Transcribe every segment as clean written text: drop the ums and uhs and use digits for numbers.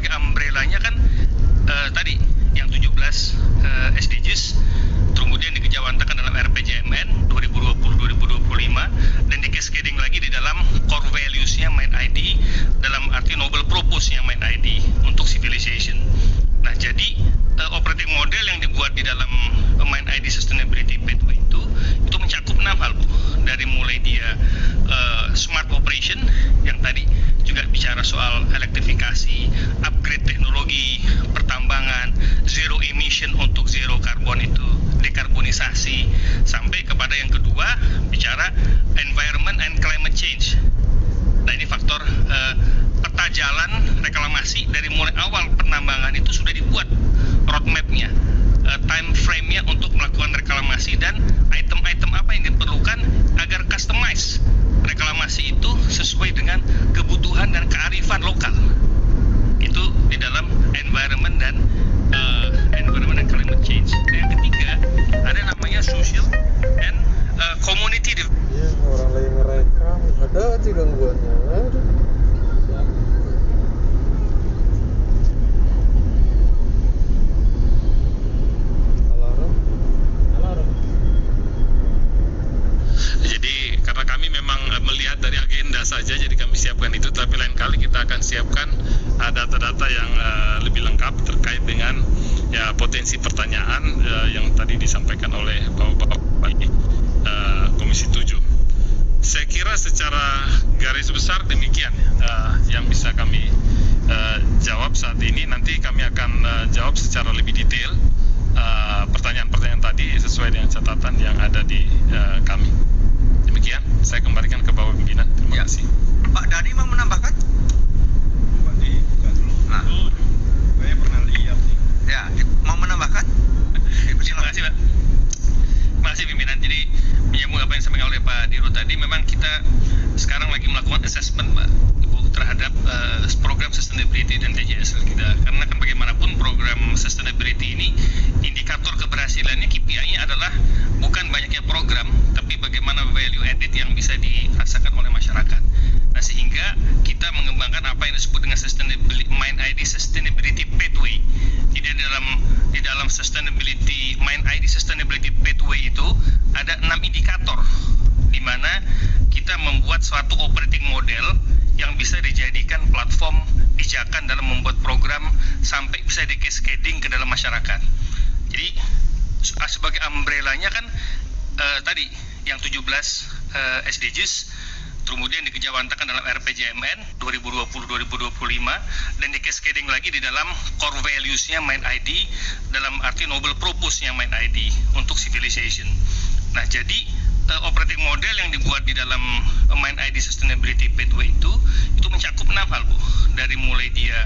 sebagai umbrellanya kan tadi yang 17 SDGs, kemudian dikejawantakan dalam RPJMN 2020-2025 dan di-cascading lagi di dalam core values-nya MindID dalam arti noble purpose-nya MindID untuk civilization. Nah, jadi operating model yang dibuat di dalam MindID Sustainability Pathway itu mencakup 6 hal, Bu. Dari mulai dia smart operation yang tadi juga bicara soal elektrifikasi, upgrade teknologi, pertambangan, zero emission untuk zero carbon itu, dekarbonisasi, sampai kepada yang kedua bicara environment and climate change. Nah, ini faktor peta jalan reklamasi dari mulai awal penambangan itu sudah dibuat roadmap-nya, time frame-nya untuk melakukan reklamasi dan item-item apa yang diperlukan agar customize reklamasi itu sesuai dengan kebutuhan dan kearifan lokal. Itu di dalam environment dan climate change. Dan yang ketiga ada namanya social and community development. Iya, orang lagi ngerekam, ada aja gangguannya. Aduh. Jadi karena kami memang melihat dari agenda saja, jadi kami siapkan itu, tapi lain kali kita akan siapkan data-data yang lebih lengkap terkait dengan ya potensi pertanyaan yang tadi disampaikan oleh Bapak Komisi 7. Saya kira secara garis besar demikian yang bisa kami jawab saat ini. Nanti kami akan jawab secara lebih detail pertanyaan-pertanyaan tadi sesuai dengan catatan yang ada di kami. Demikian, saya kembalikan ke Bapak Pimpinan. Terima kasih. Pak Dhani mau menambahkan? Pak dibuka dulu. Nah. Saya pernah lihat sih. Ya, mau menambahkan? Terima kasih, Pak. Terima kasih, Pimpinan. Jadi menyambung apa yang disampaikan oleh Pak Dirut tadi, memang kita sekarang lagi melakukan assessment, Pak, Ibu, terhadap program sustainability dan TJSL kita. Karena kan bagaimanapun program sustainability ini indikator keberhasilannya, KPI-nya adalah bukan banyaknya program, tapi bagaimana value added yang bisa dirasakan oleh masyarakat. Nah, sehingga kita mengembangkan apa yang disebut dengan MindID Sustainability Pathway. Jadi di dalam sustainability MindID Sustainability Pathway itu ada 6 indikator di mana kita membuat suatu operating model yang bisa dijadikan platform pijakan dalam membuat program sampai bisa di-cascading ke dalam masyarakat. Jadi sebagai umbrellanya kan tadi yang 17 SDGs, kemudian dikejawantakan dalam RPJMN 2020-2025 dan di-cascading lagi di dalam core values-nya MindID dalam arti noble purpose-nya MindID untuk civilization. Nah, jadi operating model yang dibuat di dalam MindID Sustainability Pathway itu mencakup 6 hal, Bu. Dari mulai dia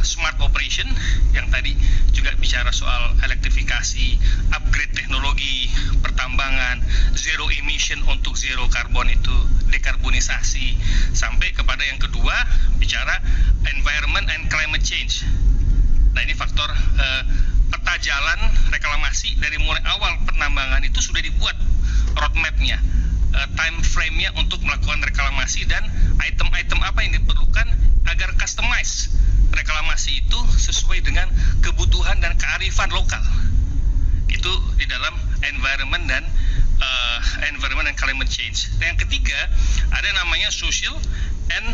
smart operation yang tadi juga bicara soal elektrifikasi, upgrade teknologi, pertambangan, zero emission untuk zero carbon itu, dekarbonisasi, sampai kepada yang kedua bicara environment and climate change. Nah, ini faktor peta jalan reklamasi dari mulai awal penambangan itu sudah dibuat roadmap-nya, time frame-nya untuk melakukan reklamasi dan item-item apa yang diperlukan agar customize reklamasi itu sesuai dengan kebutuhan dan kearifan lokal. Itu di dalam environment dan climate change. Dan yang ketiga ada namanya social and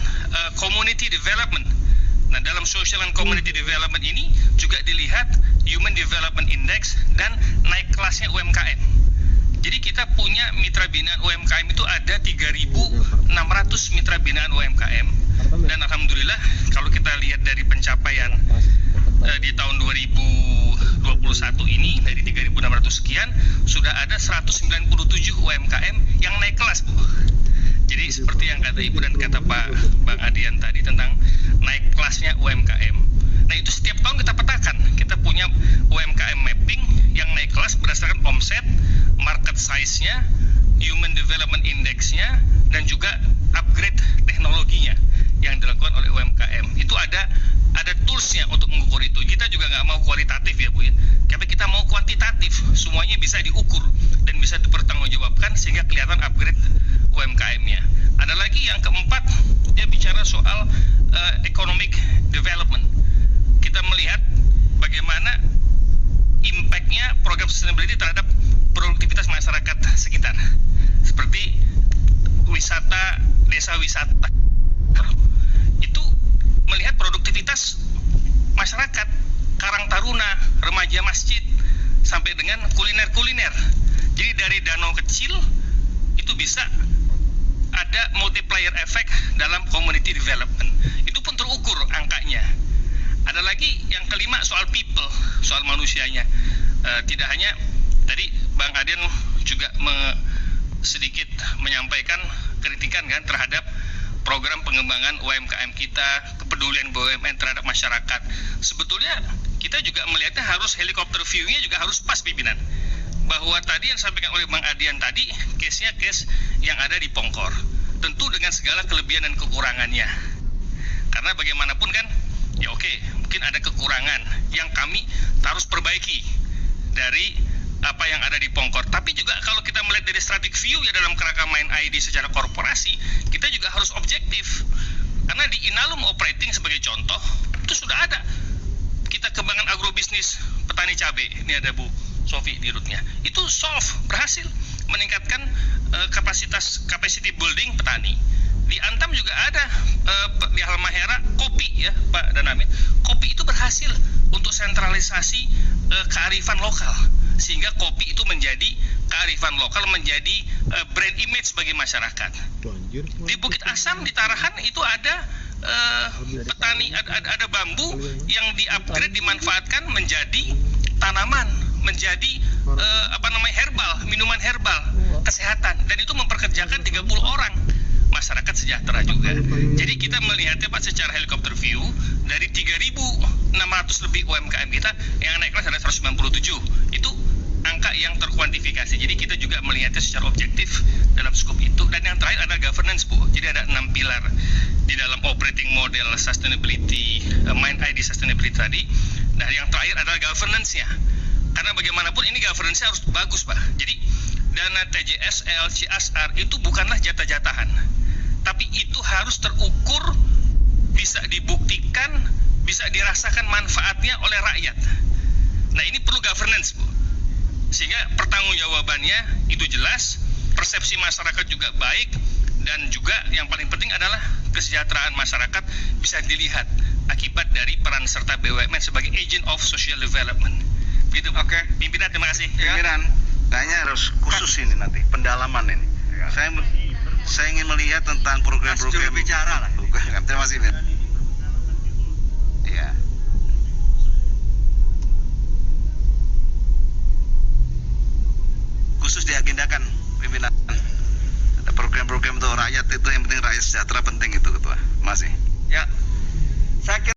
community development. Nah, dalam social and community development ini juga dilihat Human Development Index dan naik kelasnya UMKM. Jadi kita punya mitra binaan UMKM itu ada 3.600 mitra binaan UMKM, dan alhamdulillah kalau kita lihat dari pencapaian di tahun 2021 ini dari 3.600 sekian sudah ada 197 UMKM yang naik kelas, Bu. Jadi seperti yang kata Ibu dan kata Pak Bang Adian tadi tentang naik kelasnya UMKM. Nah, itu setiap tahun kita petakan. Kita punya UMKM mapping yang naik kelas berdasarkan omset, market size-nya, Human Development Index-nya, dan juga upgrade teknologinya yang dilakukan oleh UMKM. Itu ada tools-nya untuk mengukur itu. Kita juga nggak mau kualitatif ya, Bu ya. Tapi kita mau kuantitatif. Semuanya bisa diukur dan bisa dipertanggungjawabkan sehingga kelihatan upgrade UMKM-nya. Ada lagi yang keempat, dia bicara soal economic development. desa wisata itu melihat produktivitas masyarakat, Karang Taruna, remaja masjid, sampai dengan kuliner-kuliner. Jadi dari danau kecil itu bisa ada multiplier effect dalam community development. Itu pun terukur angkanya. Ada lagi yang kelima soal people, soal manusianya. Tidak hanya tadi Bang Adian juga sedikit menyampaikan kritikan kan terhadap program pengembangan UMKM kita, kepedulian BUMN terhadap masyarakat. Sebetulnya kita juga melihatnya harus helikopter view-nya juga harus pas pimpinan. Bahwa tadi yang disampaikan oleh Bang Adian tadi, case-nya case yang ada di Pongkor. Tentu dengan segala kelebihan dan kekurangannya. Karena bagaimanapun kan, ya oke, mungkin ada kekurangan yang kami harus perbaiki dari apa yang ada di Pongkor. Tapi juga kalau kita melihat dari strategic view ya dalam kerangka main ID secara korporasi, kita juga harus objektif. Karena di Inalum Operating sebagai contoh, itu sudah ada. Kita kembangan agrobisnis petani cabai, ini ada Bu Sofi di rootnya. Itu solve, berhasil meningkatkan capacity building petani. Di Antam juga ada di Halmahera kopi ya Pak Danamin. Kopi itu berhasil untuk sentralisasi kearifan lokal sehingga kopi itu menjadi kearifan lokal, menjadi brand image bagi masyarakat. Di Bukit Asam di Tarahan itu ada petani, ada bambu yang di-upgrade, dimanfaatkan menjadi tanaman, menjadi herbal, minuman herbal kesehatan, dan itu memperkerjakan 30 orang, masyarakat sejahtera juga. Jadi kita melihatnya Pak secara helikopter view dari 3.600 lebih UMKM kita yang naik kelas ada 197. Itu angka yang terkuantifikasi. Jadi kita juga melihatnya secara objektif dalam skop itu. Dan yang terakhir ada governance Bu. Jadi ada 6 pilar di dalam operating model sustainability, main ID sustainability tadi. Nah yang terakhir adalah governance-nya. Karena bagaimanapun ini governance-nya harus bagus Pak. Jadi dana TJSL, CSR itu bukanlah jatah-jatahan. Tapi itu harus terukur, bisa dibuktikan, bisa dirasakan manfaatnya oleh rakyat. Nah ini perlu governance Bu. Sehingga pertanggungjawabannya itu jelas, persepsi masyarakat juga baik, dan juga yang paling penting adalah kesejahteraan masyarakat bisa dilihat akibat dari peran serta BUMN sebagai agent of social development. Begitu Oke. Pimpinan, terima kasih. Pimpinan, kayaknya harus khusus ini nanti, pendalaman ini. Saya ingin melihat tentang program-program bicara lah. Bukan, terima kasih. Iya. Khusus diagendakan